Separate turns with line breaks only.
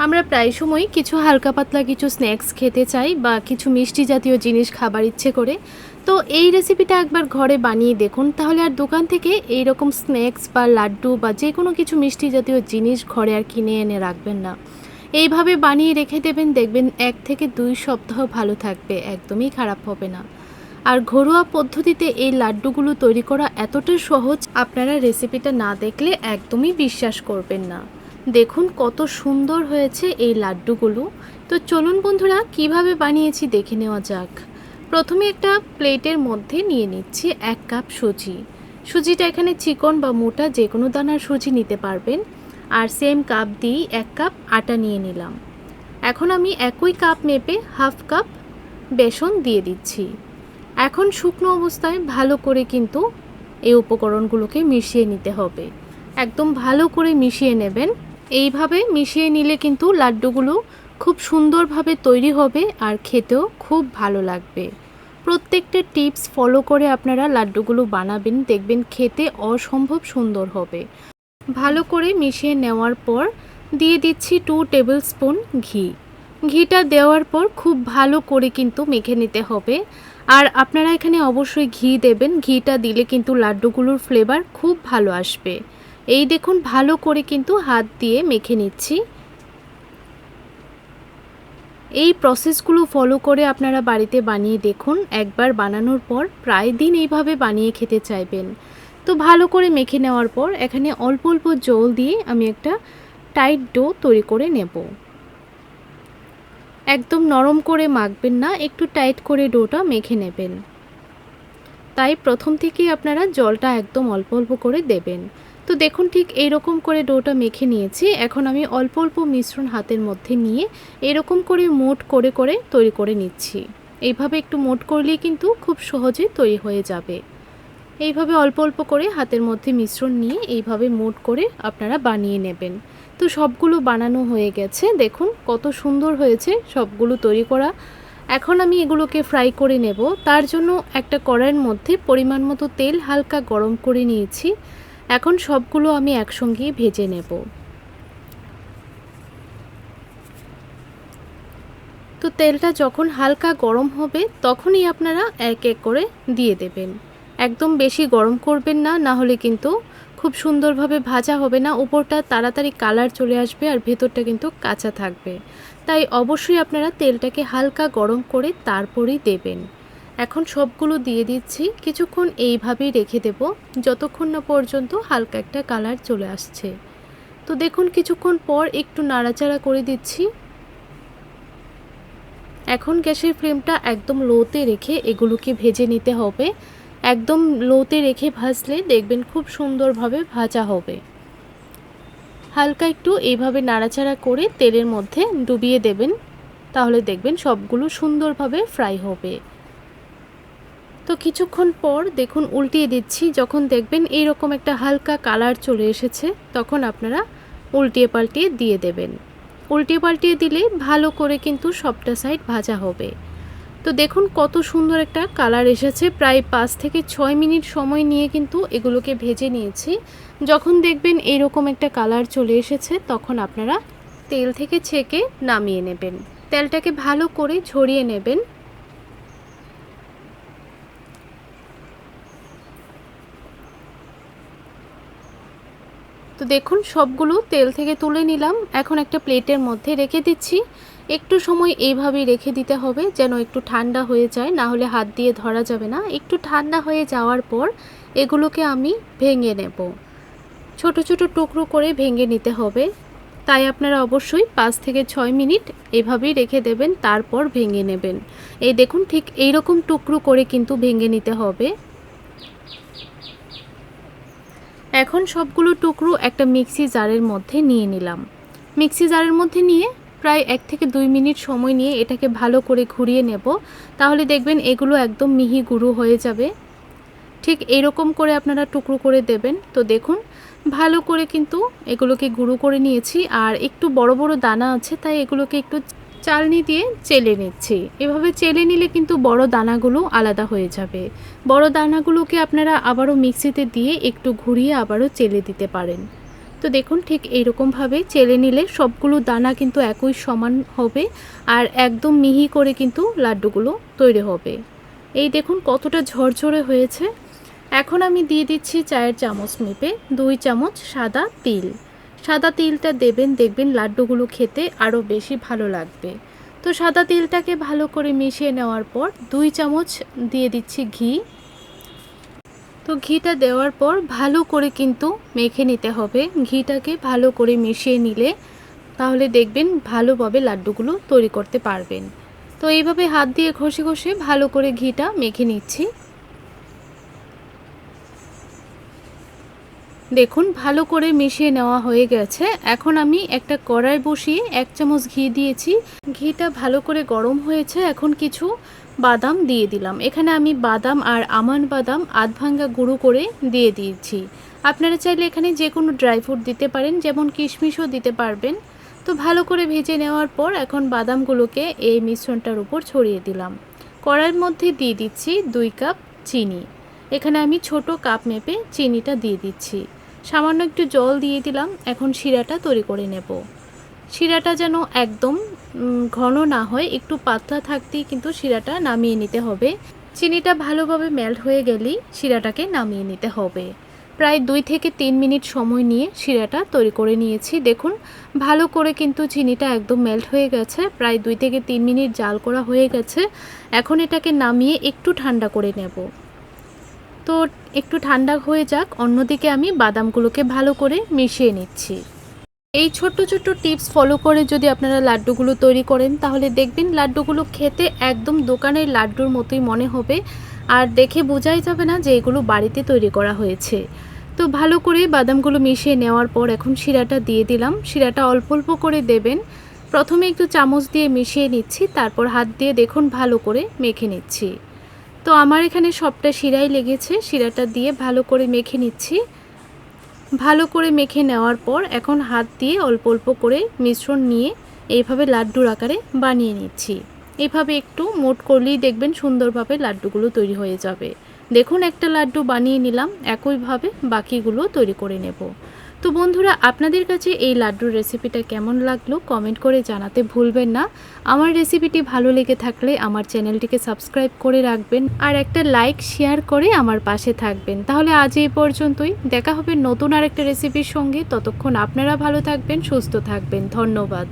আমরা প্রায় সময় কিছু হালকা পাতলা কিছু স্ন্যাক্স খেতে চাই বা কিছু মিষ্টি জাতীয় জিনিস খাবার ইচ্ছে করে। তো এই রেসিপিটা একবার ঘরে বানিয়ে দেখুন, তাহলে আর দোকান থেকে এই রকম স্ন্যাক্স বা লাড্ডু বা যে কোনো কিছু মিষ্টি জাতীয় জিনিস ঘরে আর কিনে এনে রাখবেন না। এইভাবে বানিয়ে রেখে দেবেন, দেখবেন 1 থেকে 2 সপ্তাহ ভালো থাকবে, একদমই খারাপ হবে না। আর ঘরোয়া পদ্ধতিতে এই লাড্ডুগুলো তৈরি করা এতটা সহজ, আপনারা রেসিপিটা না দেখলে একদমই বিশ্বাস করবেন না। দেখুন কত সুন্দর হয়েছে এই লাড্ডুগুলো। তো চলুন বন্ধুরা, কিভাবে বানিয়েছি দেখে নেওয়া যাক। প্রথমে একটা প্লেটের মধ্যে নিয়ে নিচ্ছি 1 কাপ সুজি। সুজিটা এখানে চিকন বা মোটা যে কোনো দানার সুজি নিতে পারবেন। আর সেম কাপ দিয়েই 1 কাপ আটা নিয়ে নিলাম। এখন আমি একই কাপ মেপে 1/2 কাপ বেসন দিয়ে দিচ্ছি। এখন শুকনো অবস্থায় ভালো করে কিন্তু এই উপকরণগুলোকে মিশিয়ে নিতে হবে। একদম ভালো করে মিশিয়ে নেবেন। এইভাবে মিশিয়ে নিলে কিন্তু লাড্ডুগুলো খুব সুন্দরভাবে তৈরি হবে আর খেতেও খুব ভালো লাগবে। প্রত্যেকটা টিপস ফলো করে আপনারা লাড্ডুগুলো বানাবেন, দেখবেন খেতে অসম্ভব সুন্দর হবে। ভালো করে মিশিয়ে নেওয়ার পর দিয়ে দিচ্ছি 2 টেবিল স্পুন ঘি। ঘিটা দেওয়ার পর খুব ভালো করে কিন্তু মেখে নিতে হবে। আর আপনারা এখানে অবশ্যই ঘি দেবেন, ঘিটা দিলে কিন্তু লাড্ডুগুলোর ফ্লেভার খুব ভালো আসবে। এই দেখুন ভালো করে কিন্তু হাত দিয়ে মেখে নিচ্ছি। এই প্রসেসগুলো ফলো করে আপনারা বাড়িতে বানিয়ে দেখুন, একবার বানানোর পর প্রায় দিন এইভাবে বানিয়ে খেতে চাইবেন। তো ভালো করে মেখে নেওয়ার পর এখানে অল্প অল্প জল দিয়ে আমি একটা টাইট ডো তৈরি করে নেব। একদম নরম করে মাখবেন না, একটু টাইট করে ডোটা মেখে নেবেন। তাই প্রথম থেকেই আপনারা জলটা একদম অল্প অল্প করে দেবেন। তো দেখুন ঠিক এইরকম করে ডোটা মেখে নিয়েছি। এখন আমি অল্প অল্প মিশ্রণ হাতের মধ্যে নিয়ে এরকম করে মোট করে করে তৈরি করে নিচ্ছি। এইভাবে একটু মোট করলেই কিন্তু খুব সহজে তৈরি হয়ে যাবে। এইভাবে অল্প অল্প করে হাতের মধ্যে মিশ্রণ নিয়ে এইভাবে মোট করে আপনারা বানিয়ে নেবেন। তো সবগুলো বানানো হয়ে গেছে, দেখুন কত সুন্দর হয়েছে সবগুলো তৈরি করা। এখন আমি এগুলোকে ফ্রাই করে নেব। তার জন্য একটা কড়াইয়ের মধ্যে পরিমাণ মতো তেল হালকা গরম করে নিয়েছি। এখন সবগুলো আমি একসঙ্গে ভেজে নেব। তো তেলটা যখন হালকা গরম হবে তখনই আপনারা এক এক করে দিয়ে দেবেন। একদম বেশি গরম করবেন না, না হলে কিন্তু খুব সুন্দরভাবে ভাজা হবে না, উপরটা তাড়াতাড়ি কালার চলে আসবে আর ভেতরটা কিন্তু কাঁচা থাকবে। তাই অবশ্যই আপনারা তেলটাকে হালকা গরম করে তারপরেই দেবেন। এখন সবগুলো দিয়ে দিচ্ছি, কিছুক্ষণ এইভাবেই রেখে দেব যতক্ষণ না পর্যন্ত হালকা একটা কালার চলে আসছে। তো দেখুন কিছুক্ষণ পর একটু নাড়াচাড়া করে দিচ্ছি। এখন গ্যাসের ফ্লেমটা একদম লোতে রেখে এগুলোকে ভেজে নিতে হবে। একদম লোতে রেখে ভাজলে দেখবেন খুব সুন্দরভাবে ভাজা হবে। হালকা একটু এইভাবে নাড়াচাড়া করে তেলের মধ্যে ডুবিয়ে দেবেন, তাহলে দেখবেন সবগুলো সুন্দরভাবে ফ্রাই হবে। তো কিছুক্ষণ পর দেখুন উল্টিয়ে দিচ্ছি, যখন দেখবেন এইরকম একটা হালকা কালার চলে এসেছে তখন আপনারা উল্টিয়ে পাল্টিয়ে দিয়ে দেবেন। উল্টিয়ে পাল্টিয়ে দিলে ভালো করে কিন্তু সবটা সাইড ভাজা হবে। তো দেখুন কত সুন্দর একটা কালার এসেছে। প্রায় 5 থেকে 6 মিনিট সময় নিয়ে কিন্তু এগুলোকে ভেজে নিয়েছি। যখন দেখবেন এইরকম একটা কালার চলে এসেছে তখন আপনারা তেল থেকে ছেঁকে নামিয়ে নেবেন। তেলটাকে ভালো করে ঝরিয়ে নেবেন। তো দেখুন সবগুলো তেল থেকে তুলে নিলাম। এখন একটা প্লেটের মধ্যে রেখে দিচ্ছি। একটু সময় এইভাবেই রেখে দিতে হবে যেন একটু ঠান্ডা হয়ে যায়, না হলে হাত দিয়ে ধরা যাবে না। একটু ঠান্ডা হয়ে যাওয়ার পর এগুলোকে আমি ভেঙে নেব। ছোট ছোট টুকরো করে ভেঙে নিতে হবে। তাই আপনারা অবশ্যই 5 থেকে 6 মিনিট এভাবেই রেখে দেবেন, তারপর ভেঙে নেবেন। এই দেখুন ঠিক এইরকম টুকরো করে কিন্তু ভেঙে নিতে হবে। এখন সবগুলো টুকরো একটা মিক্সি জারের মধ্যে নিয়ে নিলাম। মিক্সি জারের মধ্যে নিয়ে প্রায় 1 থেকে 2 মিনিট সময় নিয়ে এটাকে ভালো করে ঘুরিয়ে নেব, তাহলে দেখবেন এগুলো একদম মিহি গুঁড়ো হয়ে যাবে। ঠিক এইরকম করে আপনারা টুকরো করে দেবেন। তো দেখুন ভালো করে কিন্তু এগুলোকে গুঁড়ো করে নিয়েছি। আর একটু বড় বড় দানা আছে, তাই এগুলোকে একটু চালনি দিয়ে চেলে নিচ্ছি। এভাবে চেলে নিলে কিন্তু বড় দানাগুলো আলাদা হয়ে যাবে। বড় দানাগুলোকে আপনারা আবারও মিক্সিতে দিয়ে একটু ঘুরিয়ে আবারও চেলে দিতে পারেন। তো দেখুন ঠিক এইরকমভাবে চেলে নিলে সবগুলো দানা কিন্তু একই সমান হবে আর একদম মিহি করে কিন্তু লাড্ডুগুলো তৈরি হবে। এই দেখুন কতটা ঝরঝরে হয়েছে। এখন আমি দিয়ে দিচ্ছি চায়ের চামচ মেপে 2 চামচ সাদা তিল। সাদা তিলটা দেবেন, দেখবেন লাড্ডুগুলো খেতে আরও বেশি ভালো লাগবে। তো সাদা তিলটাকে ভালো করে মিশিয়ে নেওয়ার পর 2 চামচ দিয়ে দিচ্ছি ঘি। তো ঘিটা দেওয়ার পর ভালো করে কিন্তু মেখে নিতে হবে। ঘিটাকে ভালো করে মিশিয়ে নিলে তাহলে দেখবেন ভালোভাবে লাড্ডুগুলো তৈরি করতে পারবেন। তো এইভাবে হাত দিয়ে ঘষে ঘষে ভালো করে ঘিটা মেখে নিচ্ছি। দেখুন ভালো করে মিশিয়ে নেওয়া হয়ে গেছে। এখন আমি একটা কড়াই বসিয়ে 1 চামচ ঘি দিয়েছি। ঘিটা ভালো করে গরম হয়েছে। এখন কিছু বাদাম দিয়ে দিলাম। এখানে আমি বাদাম আর আমন্ড বাদাম আধ ভাঙ্গা গুঁড়ো করে দিয়ে দিয়েছি। আপনারা চাইলে এখানে যে কোনো ড্রাই ফ্রুট দিতে পারেন, যেমন কিশমিশও দিতে পারবেন। তো ভালো করে ভেজে নেওয়ার পর এখন বাদামগুলোকে এই মিশ্রণটার উপর ছড়িয়ে দিলাম। কড়াইয়ের মধ্যে দিয়ে দিচ্ছি 2 কাপ চিনি। এখানে আমি ছোট কাপ মেপে চিনিটা দিয়ে দিচ্ছি। সামান্য একটু জল দিয়ে দিলাম। এখন শিরাটা তৈরি করে নেব। শিরাটা যেন একদম ঘন না হয়, একটু পাতলা থাকতেই কিন্তু শিরাটা নামিয়ে নিতে হবে। চিনিটা ভালোভাবে মেল্ট হয়ে গেলেই শিরাটাকে নামিয়ে নিতে হবে। প্রায় 2 থেকে 3 মিনিট সময় নিয়ে শিরাটা তৈরি করে নিয়েছি। দেখুন ভালো করে কিন্তু চিনিটা একদম মেল্ট হয়ে গেছে। প্রায় 2 থেকে 3 মিনিট জাল করা হয়ে গেছে। এখন এটাকে নামিয়ে একটু ঠান্ডা করে নেব। তো একটু ঠান্ডা হয়ে যাক, অন্যদিকে আমি বাদামগুলোকে ভালো করে মিশিয়ে নিচ্ছি। এই ছোট্ট ছোট্ট টিপস ফলো করে যদি আপনারা লাড্ডুগুলো তৈরি করেন তাহলে দেখবেন লাড্ডুগুলো খেতে একদম দোকানের লাড্ডুর মতোই মনে হবে আর দেখে বোঝাই যাবে না যে এগুলো বাড়িতে তৈরি করা হয়েছে। তো ভালো করে বাদামগুলো মিশিয়ে নেওয়ার পর এখন শিরাটা দিয়ে দিলাম। শিরাটা অল্প অল্প করে দেবেন। প্রথমে একটু চামচ দিয়ে মিশিয়ে নিচ্ছি, তারপর হাত দিয়ে দেখুন ভালো করে মেখে নিচ্ছি। তো আমার এখানে সবটা শিরাই লেগেছে। শিরাটা দিয়ে ভালো করে মেখে নিচ্ছি। ভালো করে মেখে নেওয়ার পর এখন হাত দিয়ে অল্প অল্প করে মিশ্রণ নিয়ে এইভাবে লাড্ডুর আকারে বানিয়ে নিচ্ছি। এইভাবে একটু মোট করলেই দেখবেন সুন্দরভাবে লাড্ডুগুলো তৈরি হয়ে যাবে। দেখুন একটা লাড্ডু বানিয়ে নিলাম, একইভাবে বাকিগুলো তৈরি করে নেব। তো বন্ধুরা, আপনাদের কাছে এই লাড্ডুর রেসিপিটা কেমন লাগলো কমেন্ট করে জানাতে ভুলবেন না। আমার রেসিপিটি ভালো লেগে থাকলে আমার চ্যানেলটিকে সাবস্ক্রাইব করে রাখবেন আর একটা লাইক শেয়ার করে আমার পাশে থাকবেন। তাহলে আজ এই পর্যন্তই, দেখা হবে নতুন আরেকটা রেসিপির সঙ্গে। ততক্ষণ আপনারা ভালো থাকবেন, সুস্থ থাকবেন। ধন্যবাদ।